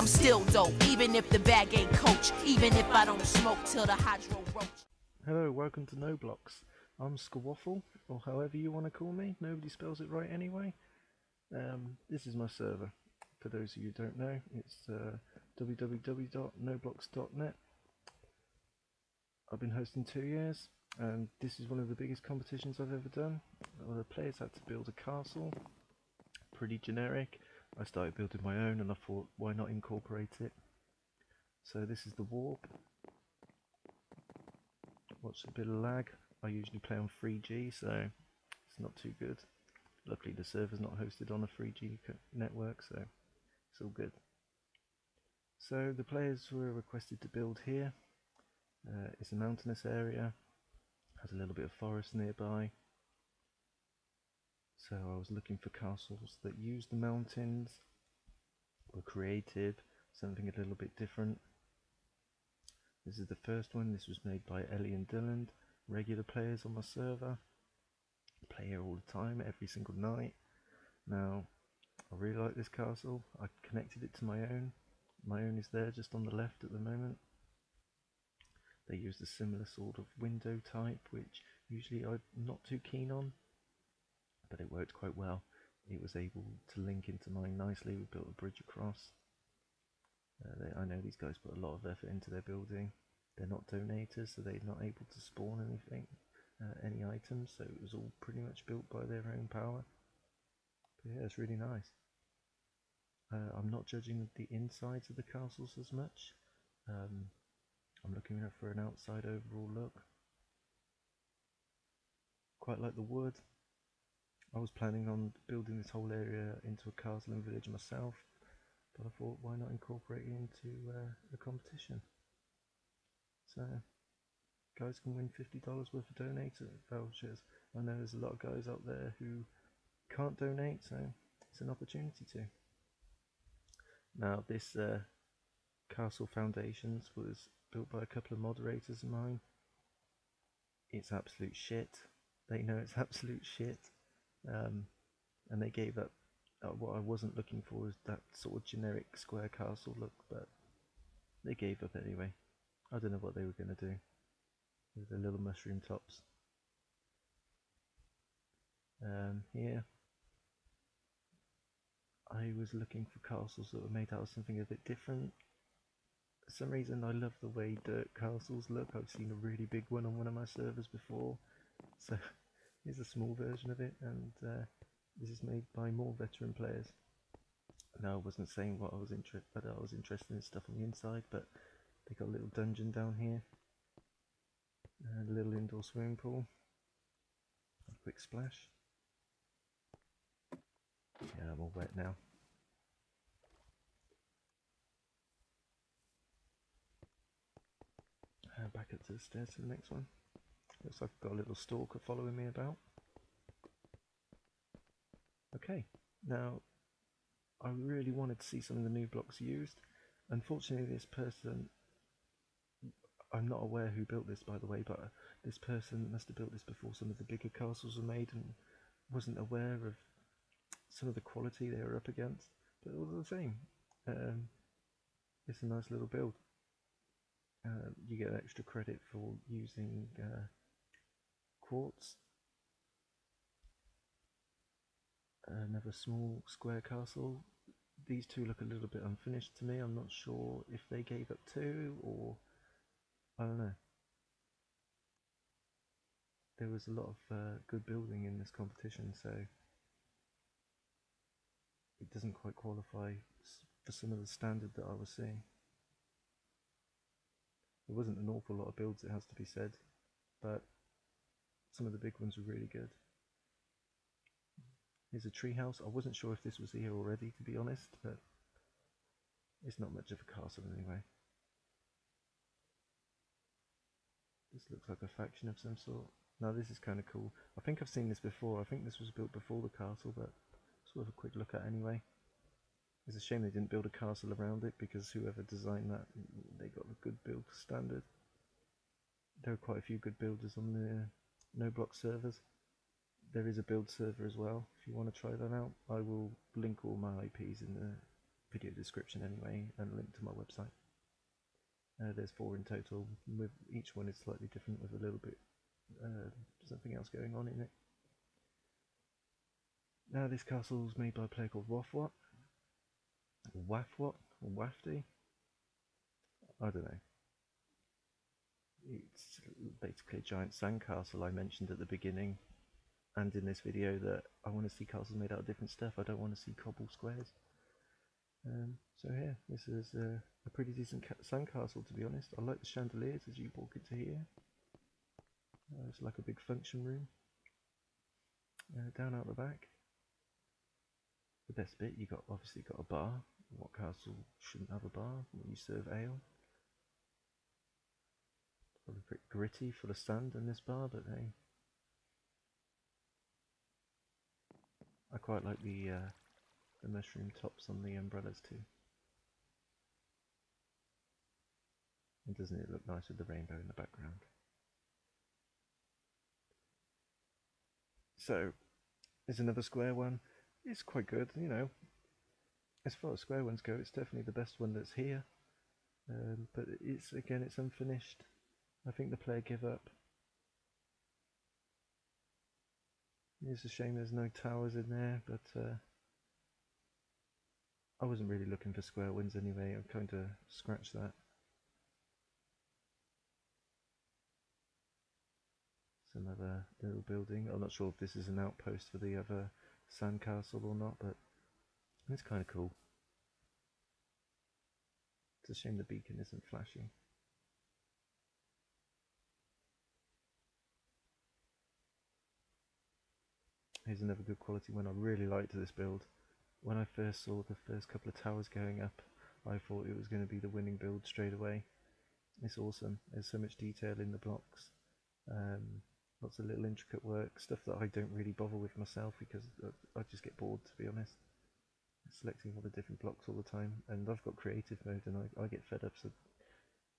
I'm still dope, even if the bag ain't coach, even if I don't smoke till the hydro roach. Hello, welcome to Noblox. I'm Squevil, or however you want to call me. Nobody spells it right anyway. This is my server. For those of you who don't know, it's www.noblox.net. I've been hosting 2 years, and this is one of the biggest competitions I've ever done. Well, the players had to build a castle, pretty generic. I started building my own, and I thought, why not incorporate it? So this is the warp. Watch a bit of lag. I usually play on 3G, so it's not too good. Luckily the server's not hosted on a 3G network, so it's all good. So the players were requested to build here. It's a mountainous area, has a little bit of forest nearby. So I was looking for castles that use the mountains, were creative, something a little bit different. This is the first one. This was made by Ellie and Dylan, regular players on my server. Play here all the time, every single night. Now, I really like this castle. I connected it to my own. My own is there just on the left at the moment. They used a similar sort of window type, which usually I'm not too keen on, but it worked quite well. It was able to link into mine nicely. We built a bridge across. I know these guys put a lot of effort into their building. They're not donators, so they're not able to spawn anything, any items, so it was all pretty much built by their own power. But yeah, it's really nice. I'm not judging the insides of the castles as much. I'm looking for an outside overall look. Quite like the wood. I was planning on building this whole area into a castle and village myself, but I thought, why not incorporate it into the competition? So guys can win $50 worth of donator vouchers. I know there's a lot of guys out there who can't donate, so it's an opportunity to. Now this castle foundations was built by a couple of moderators of mine. It's absolute shit. They know it's absolute shit, and they gave up. What I wasn't looking for is that sort of generic square castle look, but they gave up anyway. I don't know what they were going to do with the little mushroom tops. Here I was looking for castles that were made out of something a bit different. For some reason I love the way dirt castles look. I've seen a really big one on one of my servers before, so here's a small version of it, and this is made by more veteran players. No, I wasn't saying what I was interested in stuff on the inside, but they got a little dungeon down here, and a little indoor swimming pool, a quick splash. Yeah, I'm all wet now. Back up to the stairs to the next one. Looks like I've got a little stalker following me about. Okay, now I really wanted to see some of the new blocks used. Unfortunately, this person, I'm not aware who built this, by the way, but this person must have built this before some of the bigger castles were made and wasn't aware of some of the quality they were up against, but all the same, it's a nice little build. You get extra credit for using quartz. Another small square castle. These two look a little bit unfinished to me. I'm not sure if they gave up too, or I don't know. There was a lot of good building in this competition, so it doesn't quite qualify for some of the standard that I was seeing. There wasn't an awful lot of builds, it has to be said, but some of the big ones were really good. Here's a treehouse. I wasn't sure if this was here already, to be honest, but it's not much of a castle anyway. This looks like a faction of some sort. Now this is kind of cool. I think I've seen this before. I think this was built before the castle, but it's worth a quick look at anyway. It's a shame they didn't build a castle around it, because whoever designed that, they got a good build standard. There are quite a few good builders on the Noblox servers. There is a build server as well, if you want to try that out. I will link all my IPs in video description anyway, and a link to my website. There's 4 in total, with each one is slightly different with a little bit something else going on in it. Now this castle is made by a player called Wafwat, or Wafwat, or Wafty, I don't know. It's basically a giant sandcastle I mentioned at the beginning and in this video that I want to see castles made out of different stuff. I don't want to see cobble squares. So yeah, this is a pretty decent sandcastle, to be honest. I like the chandeliers as you walk into here. It's like a big function room. Down out the back, the best bit, you got obviously got a bar. What castle shouldn't have a bar when you serve ale? Probably pretty gritty, full of sand in this bar, but hey, I quite like the mushroom tops on the umbrellas too. And doesn't it look nice with the rainbow in the background? So, there's another square one. It's quite good, you know. As far as square ones go, it's definitely the best one that's here. But it's unfinished. I think the player gave up. It's a shame there's no towers in there, but I wasn't really looking for square ones anyway. I've kind of scratched that. It's another little building. I'm not sure if this is an outpost for the other sandcastle or not, but it's kind of cool. It's a shame the beacon isn't flashing. Here's another good quality one I really liked this build. When I first saw the first couple of towers going up, I thought it was going to be the winning build straight away. It's awesome. There's so much detail in the blocks. Lots of little intricate work, stuff that I don't really bother with myself because I just get bored, to be honest. Selecting all the different blocks all the time, and I've got creative mode and I get fed up, so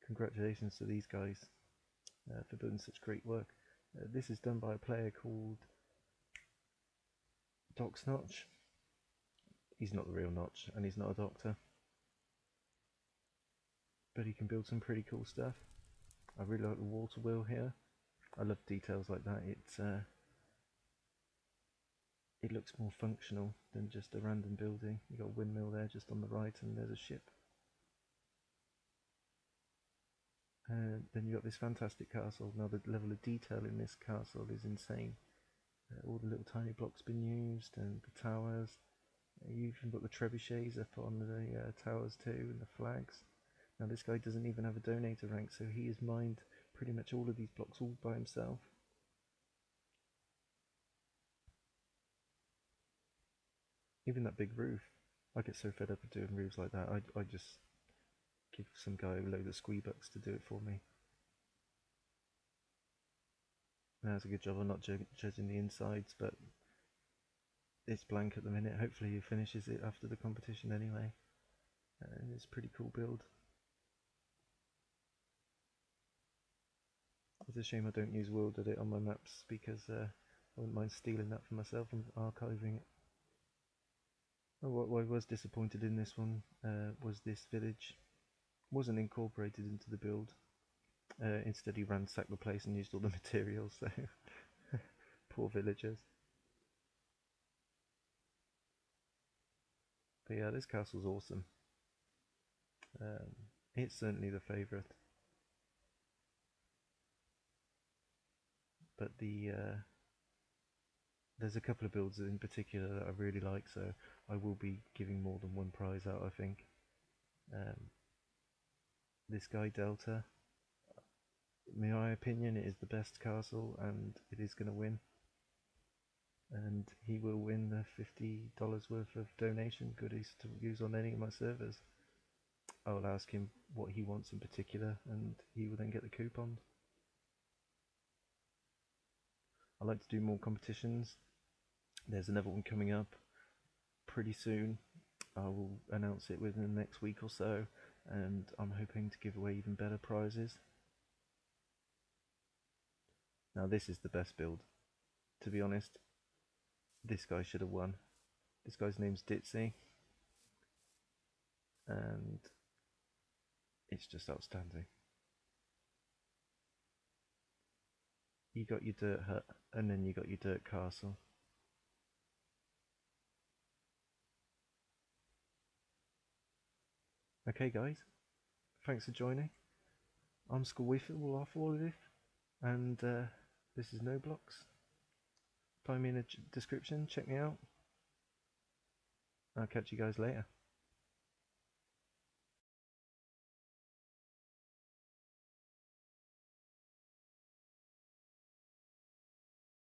congratulations to these guys for doing such great work. This is done by a player called Doc's Notch. He's not the real Notch and he's not a doctor, but he can build some pretty cool stuff. I really like the water wheel here. I love details like that. It looks more functional than just a random building. You got a windmill there just on the right, and there's a ship. Then you got this fantastic castle. Now the level of detail in this castle is insane. All the little tiny blocks been used, and the towers. You've even got the trebuchets up on the towers too, and the flags. Now this guy doesn't even have a donator rank, so he has mined pretty much all of these blocks all by himself. Even that big roof. I get so fed up of doing roofs like that. I just give some guy a load of squeebucks to do it for me. Now it's a good job I'm not judging the insides, but it's blank at the minute. Hopefully he finishes it after the competition anyway. And it's a pretty cool build. It's a shame I don't use World Edit on my maps because I wouldn't mind stealing that for myself and archiving it. What I was disappointed in this one was this village wasn't incorporated into the build. Instead he ransacked the place and used all the materials, so poor villagers. But yeah, this castle's awesome. It's certainly the favourite. But there's a couple of builds in particular that I really like, so I will be giving more than one prize out, I think. This guy Delta, in my opinion, it is the best castle and it is going to win. And he will win the $50 worth of donation goodies to use on any of my servers. I will ask him what he wants in particular and he will then get the coupon. I like to do more competitions. There's another one coming up pretty soon. I will announce it within the next week or so, and I'm hoping to give away even better prizes. Now this is the best build. To be honest, this guy should have won. This guy's name's Ditzy. and it's just outstanding. You got your dirt hut, and then you got your dirt castle. Okay guys, thanks for joining. I'm squevil, and this is Noblox. Find me in the description, check me out. I'll catch you guys later.